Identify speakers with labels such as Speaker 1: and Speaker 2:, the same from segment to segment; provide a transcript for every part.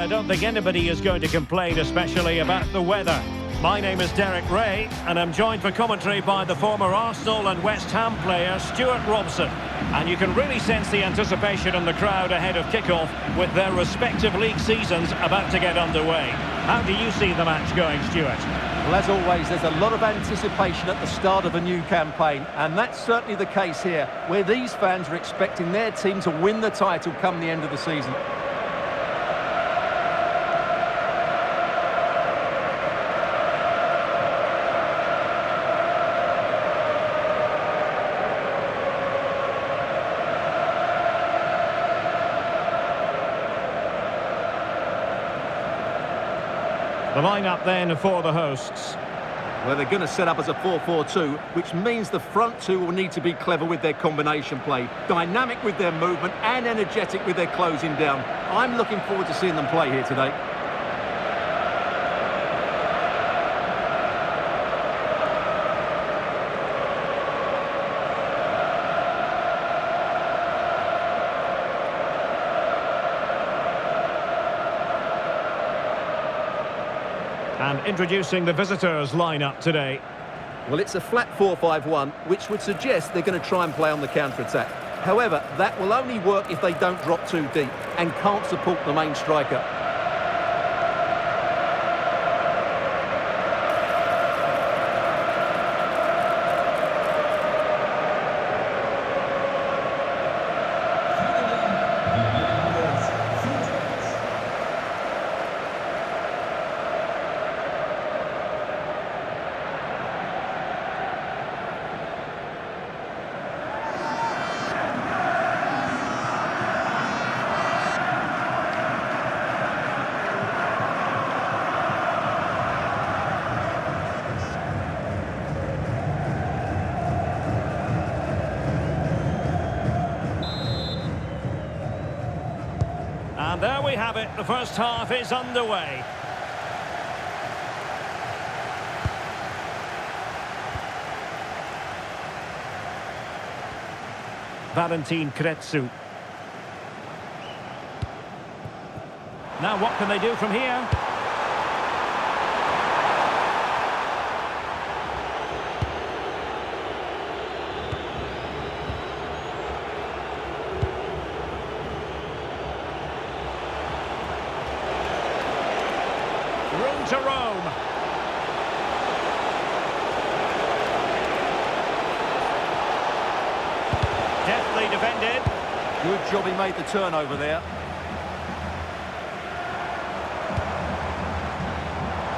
Speaker 1: I don't think anybody is going to complain, especially about the weather. My name is Derek Ray, and I'm joined for commentary by the former Arsenal and West Ham player Stuart Robson. And you can really sense the anticipation in the crowd ahead of kick-off with their respective league seasons about to get underway. How do you see the match going, Stuart?
Speaker 2: Well, as always, there's a lot of anticipation at the start of a new campaign, and that's certainly the case here, where these fans are expecting their team to win the title come the end of the season.
Speaker 1: The lineup then for the hosts.
Speaker 2: Well, they're going to set up as a 4-4-2, which means the front two will need to be clever with their combination play, dynamic with their movement and energetic with their closing down. I'm looking forward to seeing them play here today.
Speaker 1: And introducing the visitors' lineup today.
Speaker 2: Well, it's a flat 4-5-1, which would suggest they're going to try and play on the counter-attack. However, that will only work if they don't drop too deep and can't support the main striker.
Speaker 1: And there we have it, the first half is underway. Valentin Kretsu. Now what can they do from here? Room to roam. Deftly defended.
Speaker 2: Good job he made the turnover there.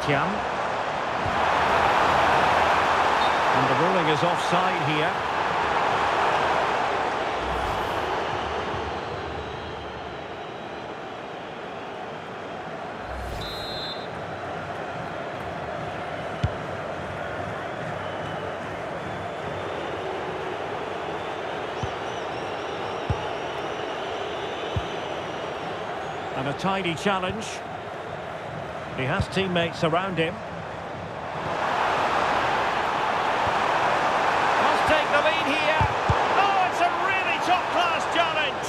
Speaker 1: Thiam. And the ruling is offside here. And a tidy challenge. He has teammates around him. Must take the lead here. Oh, it's a really top-class challenge.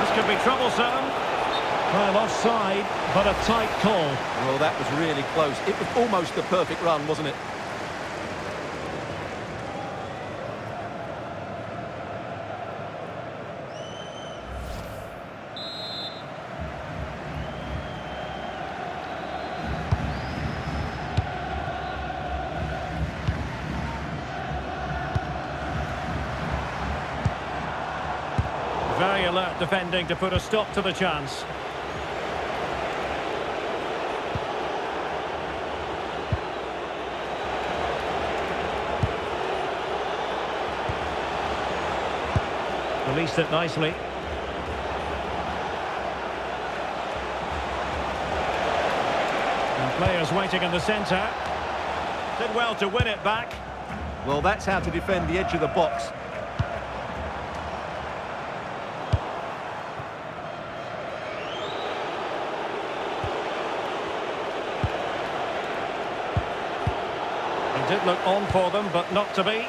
Speaker 1: This could be troublesome. Well, offside, but a tight call.
Speaker 2: Well, that was really close. It was almost the perfect run, wasn't it?
Speaker 1: Very alert defending to put a stop to the chance. Released it nicely. And players waiting in the centre. Did well to win it back.
Speaker 2: Well, that's how to defend the edge of the box.
Speaker 1: It did look on for them, but not to be.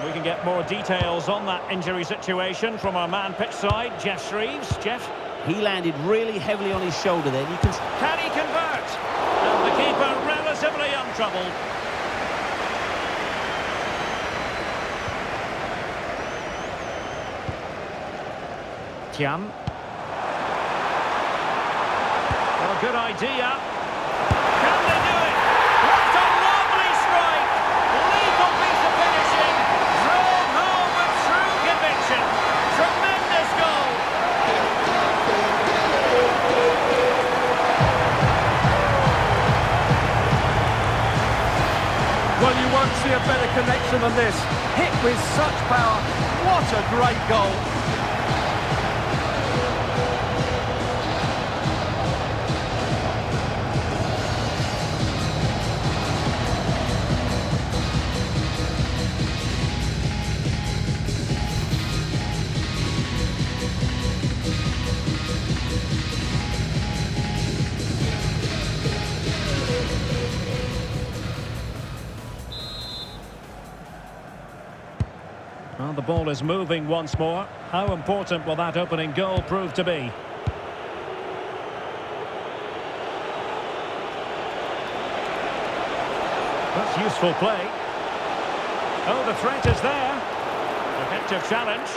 Speaker 1: We can get more details on that injury situation from our man pitch side, Jeff Shreves. Jeff?
Speaker 3: He landed really heavily on his shoulder there.
Speaker 1: Can he convert? And the keeper relatively untroubled. Thiam. Well, good idea. Can they do it? What a lovely strike! Lethal piece of finishing. Drove home with true conviction. Tremendous goal.
Speaker 2: Well, you won't see a better connection than this. Hit with such power. What a great goal.
Speaker 1: Well, the ball is moving once more. How important will that opening goal prove to be? That's useful play. Oh, the threat is there. Effective challenge.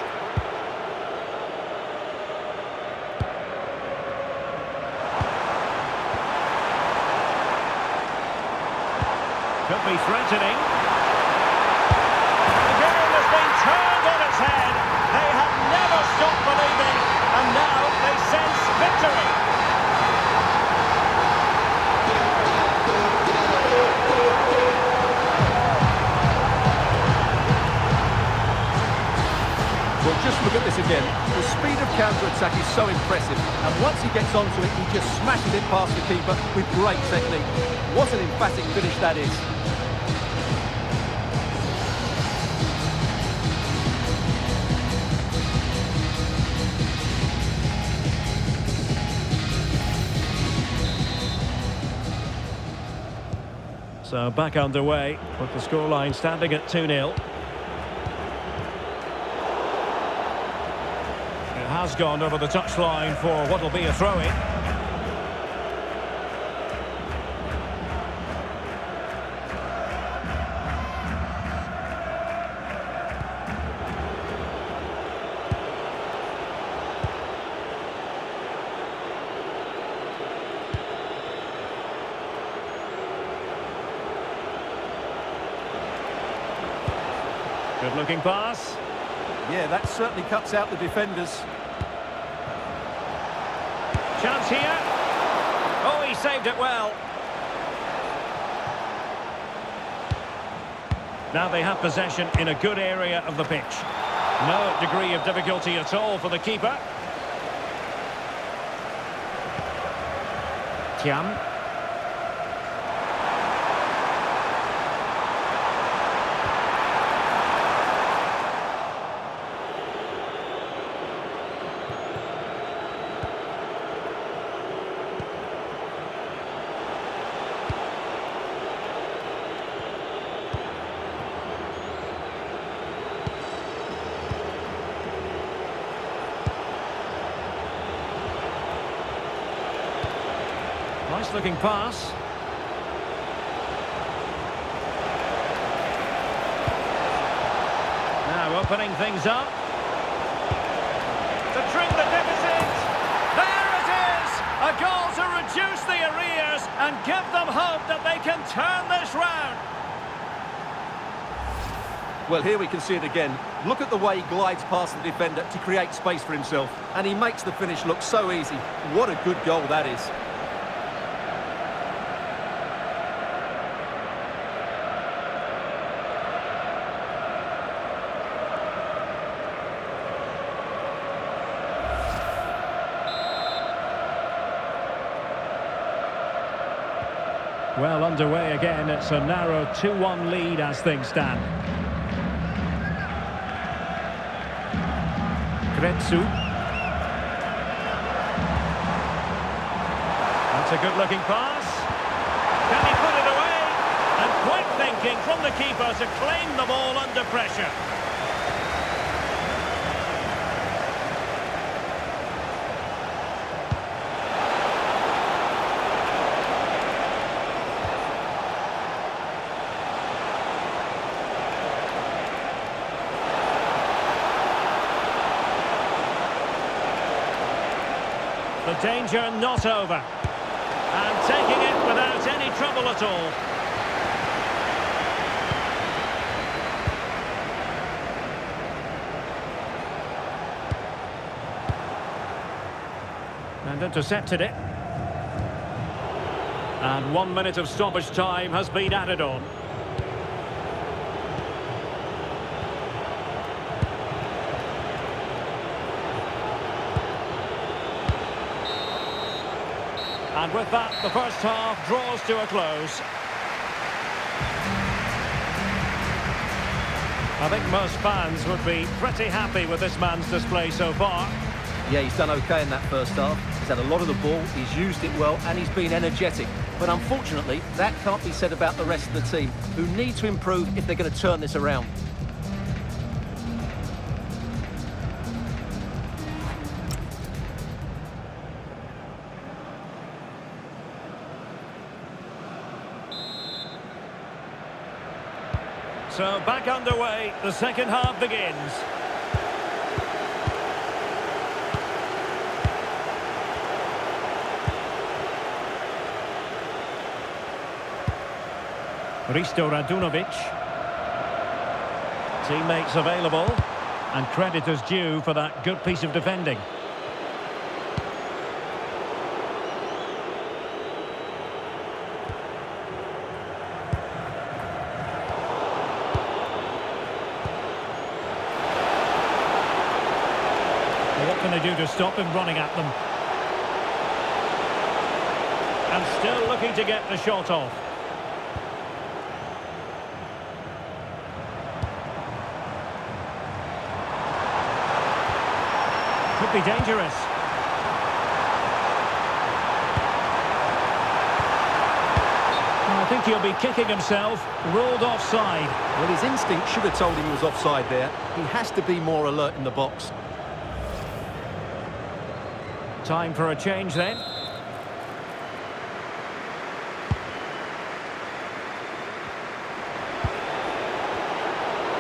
Speaker 1: Could be threatening. Turned on its head. They have never stopped believing, and now they sense victory.
Speaker 2: Well, just look at this again. The speed of counter-attack is so impressive, and once he gets onto it, he just smashes it past the keeper with great technique. What an emphatic finish that is.
Speaker 1: So back underway, with the scoreline standing at 2-0. It has gone over the touchline for what will be a throw-in. Good-looking pass.
Speaker 2: Yeah, that certainly cuts out the defenders.
Speaker 1: Chance here. Oh, he saved it well. Now they have possession in a good area of the pitch. No degree of difficulty at all for the keeper. Thiam. Nice looking pass. Now opening things up. To trim the deficit. There it is! A goal to reduce the arrears and give them hope that they can turn this round.
Speaker 2: Well, here we can see it again. Look at the way he glides past the defender to create space for himself. And he makes the finish look so easy. What a good goal that is.
Speaker 1: Well, underway again. It's a narrow 2-1 lead as things stand. Kretsu. That's a good-looking pass. Can he put it away? And quick thinking. looking from the keeper to claim the ball under pressure. The danger not over. And taking it without any trouble at all. And intercepted it. And 1 minute of stoppage time has been added on. And with that, the first half draws to a close. I think most fans would be pretty happy with this man's display so far.
Speaker 2: Yeah, he's done okay in that first half. He's had a lot of the ball, he's used it well, and he's been energetic. But unfortunately, that can't be said about the rest of the team, who need to improve if they're going to turn this around.
Speaker 1: So back underway, the second half begins. Radunovic. Teammates available, and credit is due for that good piece of defending. What can they do to stop him running at them? And still looking to get the shot off. Could be dangerous. I think he'll be kicking himself. Ruled offside.
Speaker 2: Well, his instinct should have told him he was offside there. He has to be more alert in the box.
Speaker 1: Time for a change then.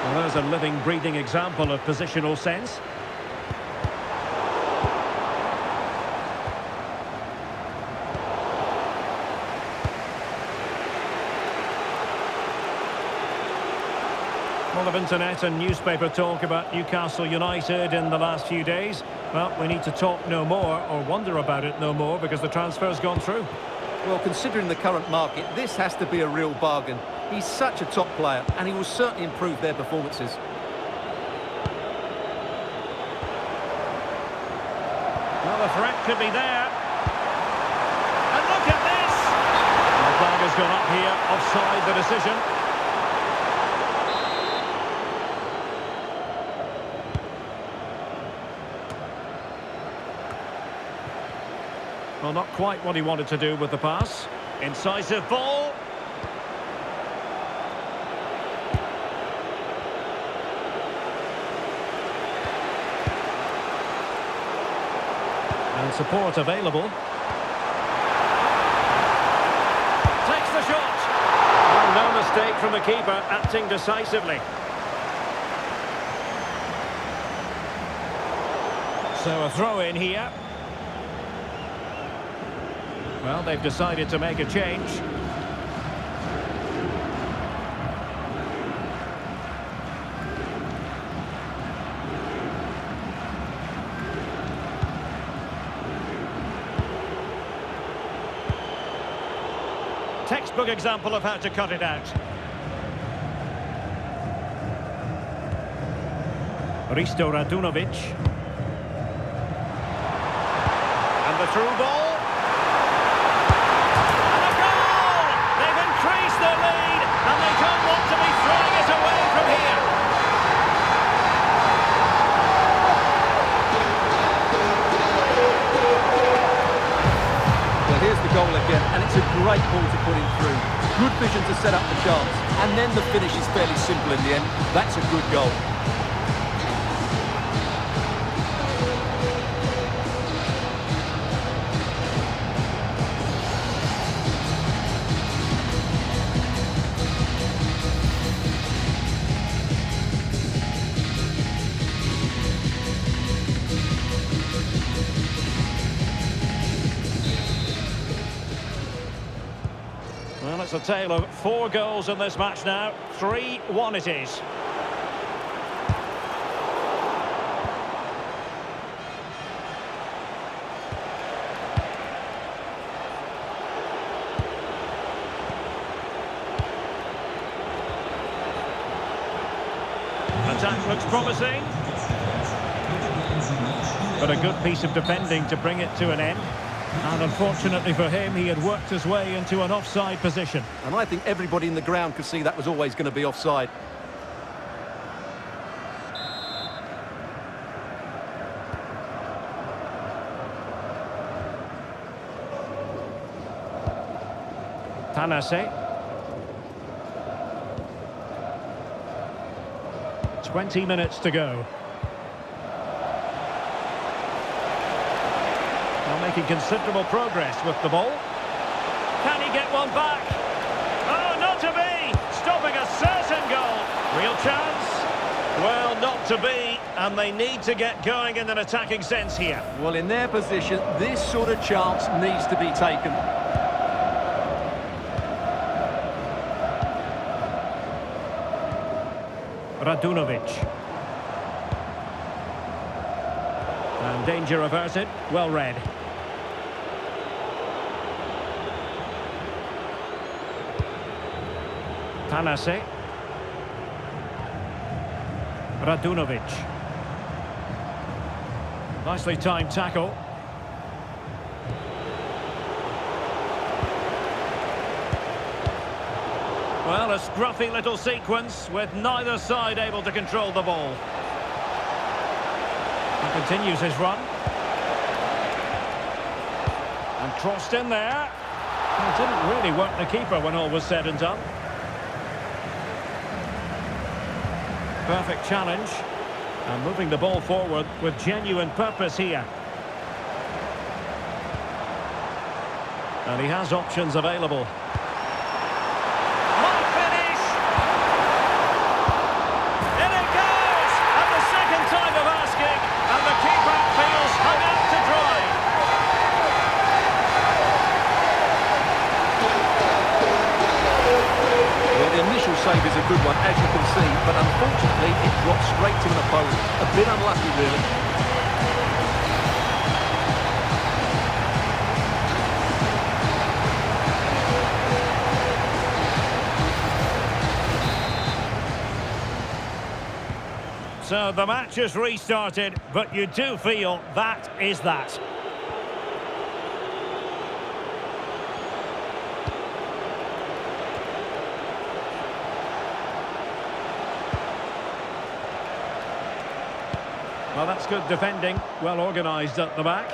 Speaker 1: Well, there's a living, breathing example of positional sense. Full of internet and newspaper talk about Newcastle United in the last few days. Well, we need to talk no more, or wonder about it no more, because the transfer's gone through.
Speaker 2: Well, considering the current market, this has to be a real bargain. He's such a top player, and he will certainly improve their performances.
Speaker 1: Well, the threat could be there. And look at this! The flag has gone up here, offside the decision. Well, not quite what he wanted to do with the pass. Incisive ball. And support available. Takes the shot. Oh, no mistake from the keeper, acting decisively. So a throw in here. Well, they've decided to make a change. Textbook example of how to cut it out. Radunovic. And the through ball. The lead, and they don't want to be throwing it away from here.
Speaker 2: Well, here's the goal again, and it's a great ball to put him through. Good vision to set up the chance. And then the finish is fairly simple in the end. That's a good goal.
Speaker 1: Well, it's a tale of 4 goals in this match now. 3-1 it is. Attack looks promising. But a good piece of defending to bring it to an end. And unfortunately for him, he had worked his way into an offside position.
Speaker 2: And I think everybody in the ground could see that was always going to be offside.
Speaker 1: Tanase. 20 minutes to go. Making considerable progress with the ball. Can he get one back? Oh, not to be! Stopping a certain goal. Real chance? Well, not to be, and they need to get going in an attacking sense here.
Speaker 2: Well, in their position, this sort of chance needs to be taken.
Speaker 1: Radunovic. And danger averted. Well read. Tanase. Radunovic. Nicely timed tackle. Well, a scruffy little sequence with neither side able to control the ball. He continues his run. And crossed in there. It didn't really work the keeper when all was said and done. Perfect challenge, and moving the ball forward with genuine purpose here. And he has options available. Might finish! In it goes! At the second time of asking, and the keeper feels hung out to dry.
Speaker 2: Well, the initial save is a good one, as you can see, but unfortunately it dropped straight to an opponent. A bit unlucky, really.
Speaker 1: So the match has restarted, but you do feel that is that. Well, that's good defending, well organised at the back.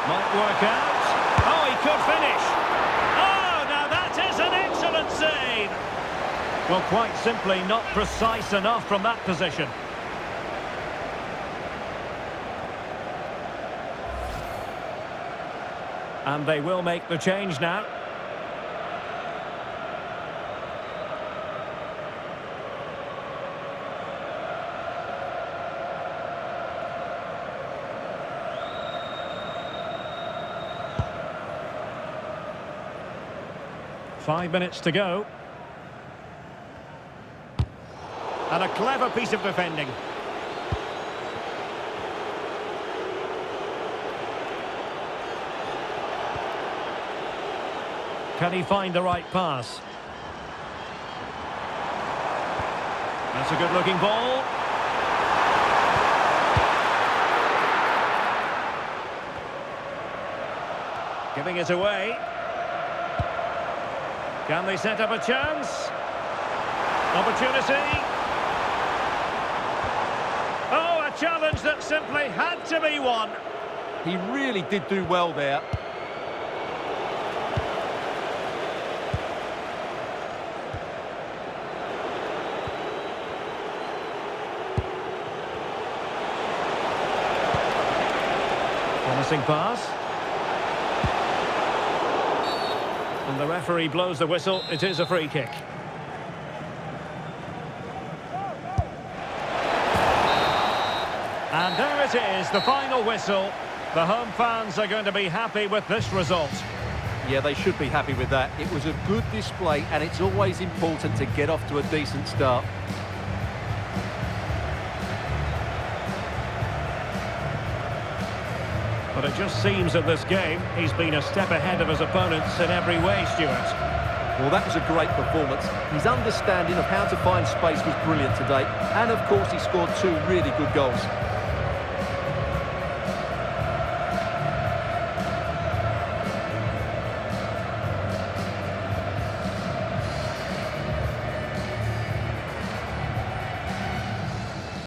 Speaker 1: Might work out. Oh, he could finish. Oh, now that is an excellent save. Well, quite simply not precise enough from that position. And they will make the change now. Five minutes to go. And a clever piece of defending. Can he find the right pass? That's a good-looking ball. Giving it away. Can they set up a chance? Opportunity. Oh, a challenge that simply had to be won.
Speaker 2: He really did do well there.
Speaker 1: Promising pass. And the referee blows the whistle. It is a free kick. And there it is, the final whistle. The home fans are going to be happy with this result.
Speaker 2: Yeah, they should be happy with that. It was a good display, and it's always important to get off to a decent start.
Speaker 1: But it just seems in this game, he's been a step ahead of his opponents in every way, Stuart.
Speaker 2: Well, that was a great performance. His understanding of how to find space was brilliant today. And, of course, he scored 2 really good goals.